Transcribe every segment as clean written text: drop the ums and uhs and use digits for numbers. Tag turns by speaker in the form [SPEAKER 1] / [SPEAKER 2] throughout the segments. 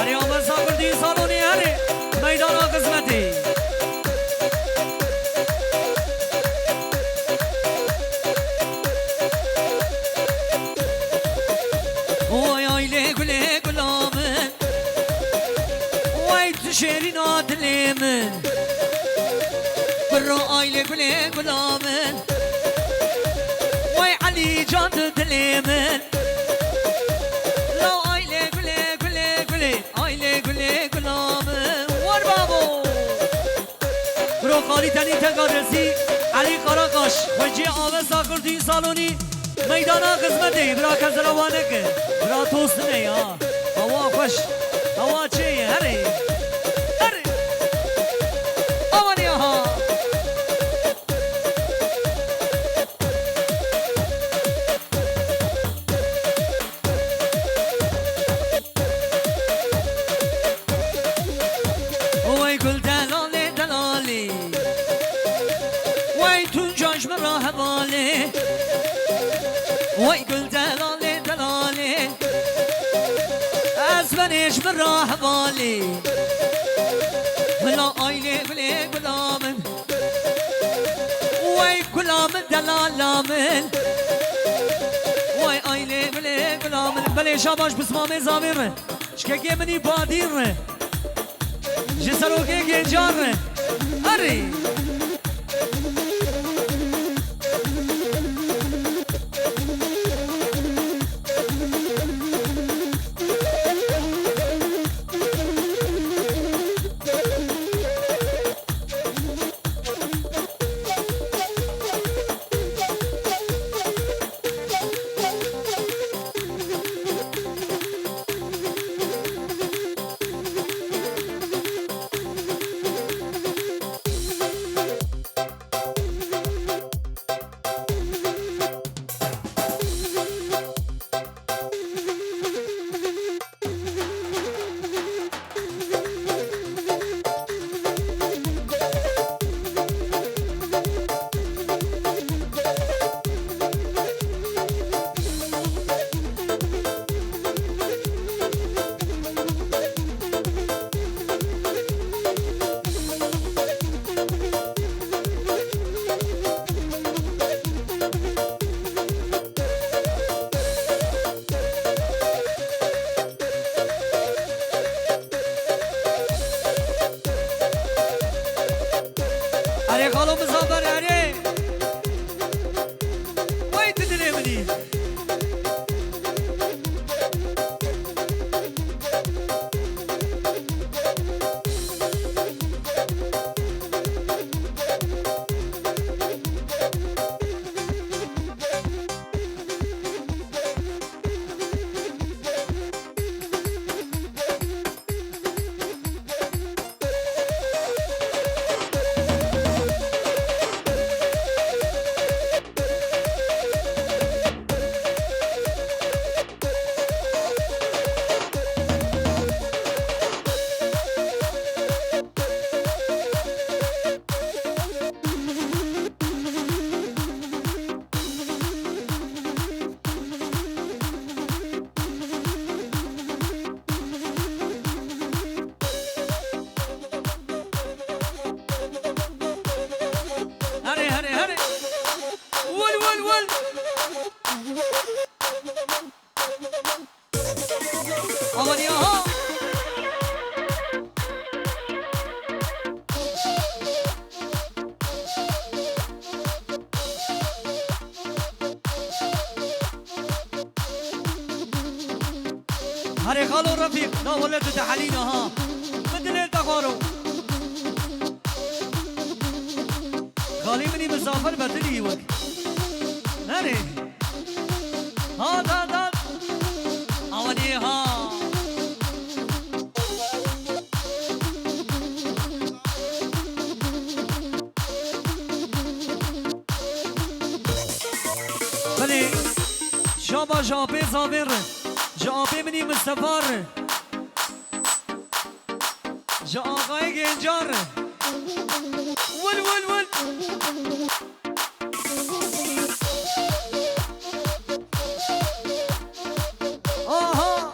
[SPEAKER 1] هری آمد ساکر دی سالونی هری میدان قسمتی وای آیله گله گلامن وای تو شیرین آدلیمن برو آیله گله گلامن وای علی جان دلیمن لو آیله گله گله گله آیله گله گلامن وار بابو برو قاری تنی تنگارسی علی قراقاش وجه آوه ساکر دی سالونی میدان قسمتی برا کزروانه که برا توست نه ها هوا خوش هوا چیه هری هری آمانی ها وای گل دلالی دلالی وای تو جاش مرا حواله وای گل دلالی دلالی از منش مرا حوالی ملا آیله گله گلامن وای گلامن دلالامن وای آیله گله گلامن بله شاباش بسمامه زامر شکه منی بادیر جسروکه گنجار هری خالو مزابر هری وای تدری منی هري خالو رفيق لا ولد تحلينا ها مثل التقارو خالي مني مسافر بدلي وك هري هذا أولي ها بلي شابا جابي زابر جابي مني مستفار جا آقای گنجار ول ول ول آها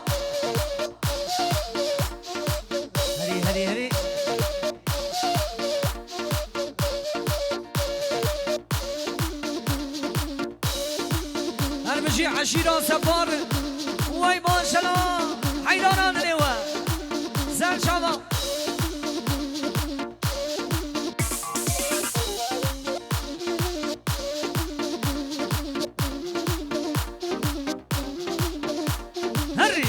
[SPEAKER 1] بيجي عشيرة سفار واي ما شاء الله حيران دلوا زين شباب هري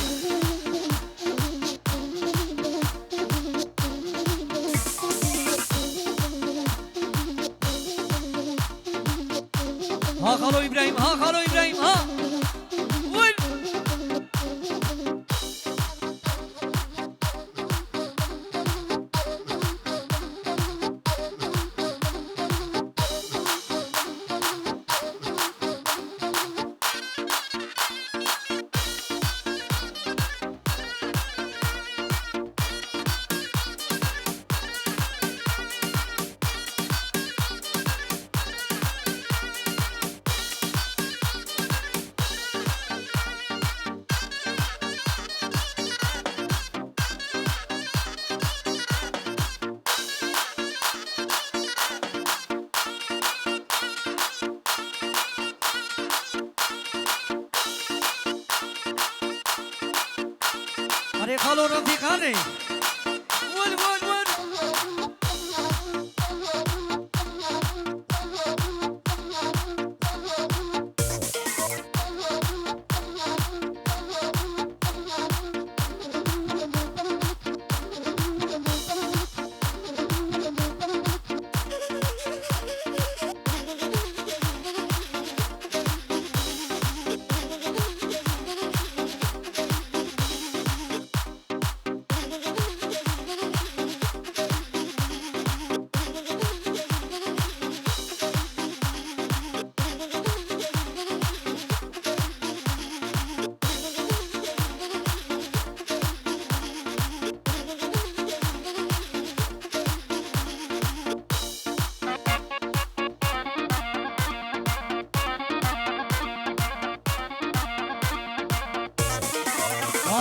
[SPEAKER 1] ها خالو ابراهيم ها خالو ابراهيم ها وين أري خالو رفيقاني ون ون ون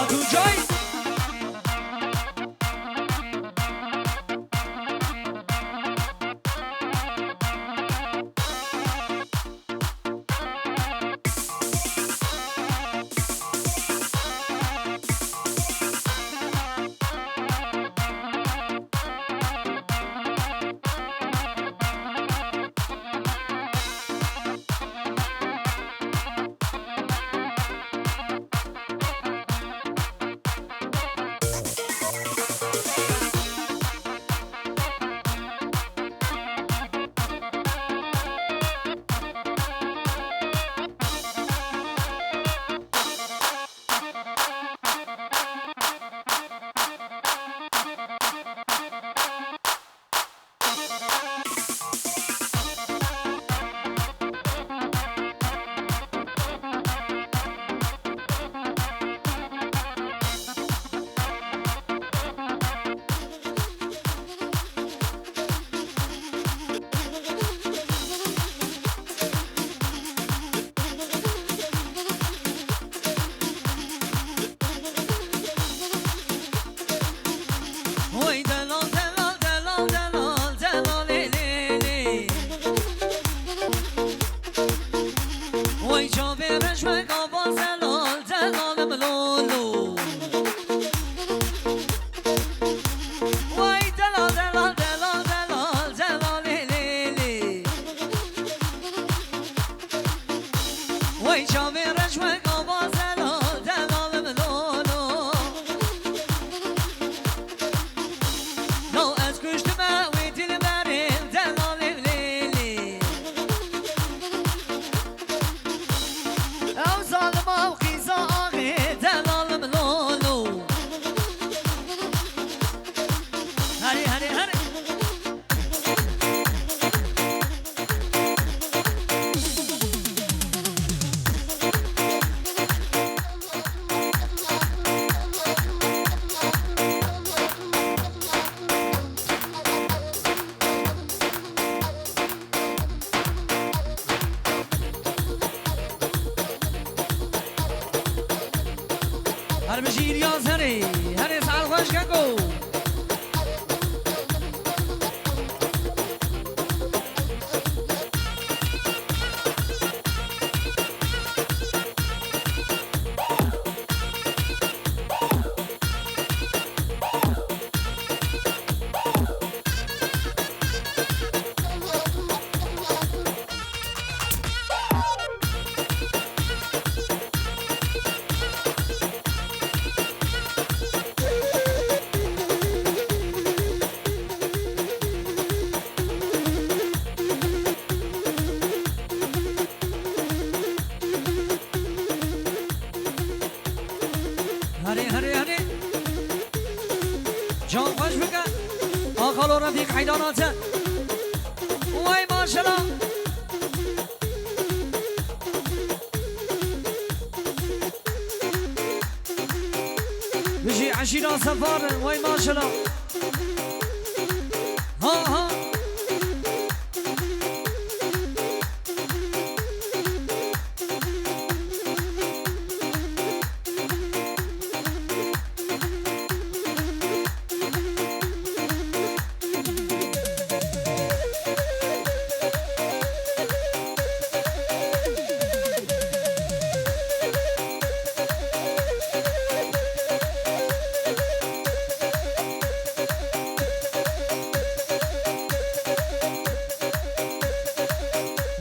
[SPEAKER 1] تو جای هر بشیر یاز هری هری سال خوش کنگو مزيك حيداناته واي ما شاء الله بيجي عشيرة سفار واي ما شاء الله ها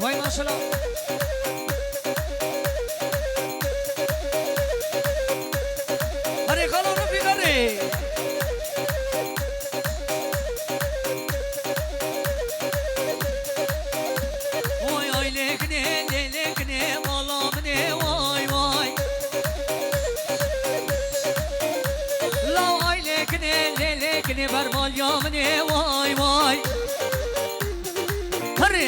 [SPEAKER 1] واي ما شاء الله هري خلو نبي غري واي واي لكني والله مني واي واي لا واي لكني برمال يا مني واي واي هري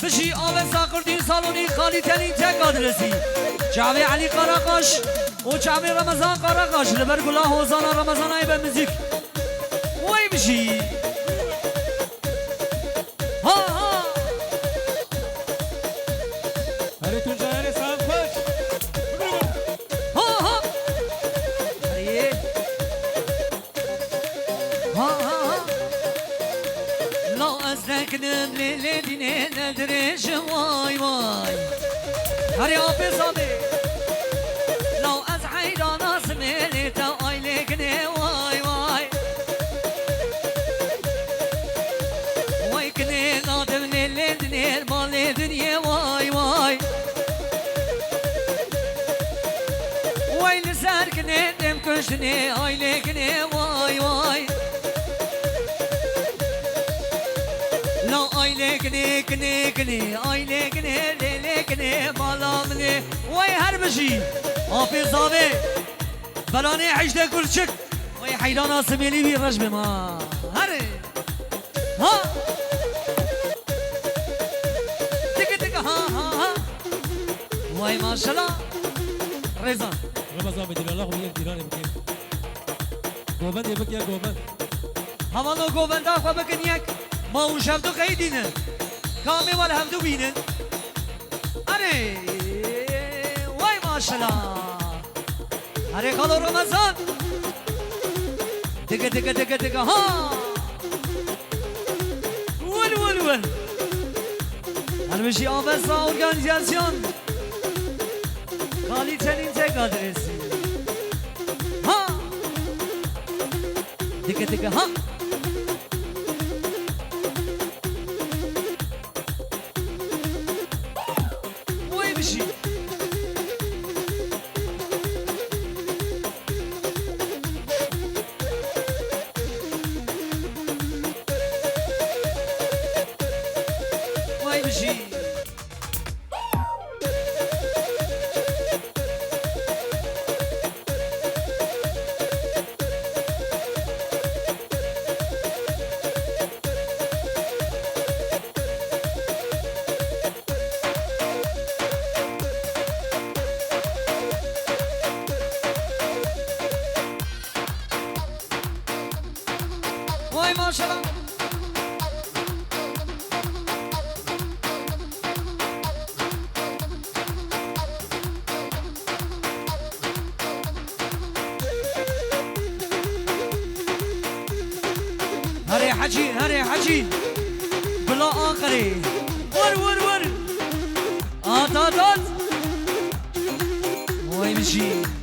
[SPEAKER 1] بشي آوه ساقردین سالونی خالی تلین تک آدرسی جاوه علی قراقاش و جاوه رمضان قراقاش لبر گلا حوزانا رمضان های به موزیک وای بشی ها
[SPEAKER 2] هری تو جایره سام خوش
[SPEAKER 1] ها هریه ها لا از نکنم لیلی دینه ندرش وای وای هری آبی زابی لا از حیران اسمیلی تا آیلی کنه وای وای وای کنه نادم لیلی دینه مالی دنیا وای وای وای لسر کنه دم کشنه آیلی کنه وای وای لا آیله کنی آیله کنی بالا منی وای هر بشی آفی زاوی بلانه حجده کلچک وای حیران آسمیلی بی رجب ما هره ها تک ها وای ماشالله رزان
[SPEAKER 2] رمضان بدل الله وياك ديراني بكيف گوبند يبك يا گوبند
[SPEAKER 1] هوالو گوبنده خو بکن یک ما اون شب تو قیدینه کامی وال هم دو بینه اره وای ماشالله اره خالو رمضان دگه ها ول هنوشی آبستا ارگانیزاسیون خالی چنین تک آدرسی ها دگه ها وای ماشالله هري حجي بلا آخري ور آتاتات وای بشی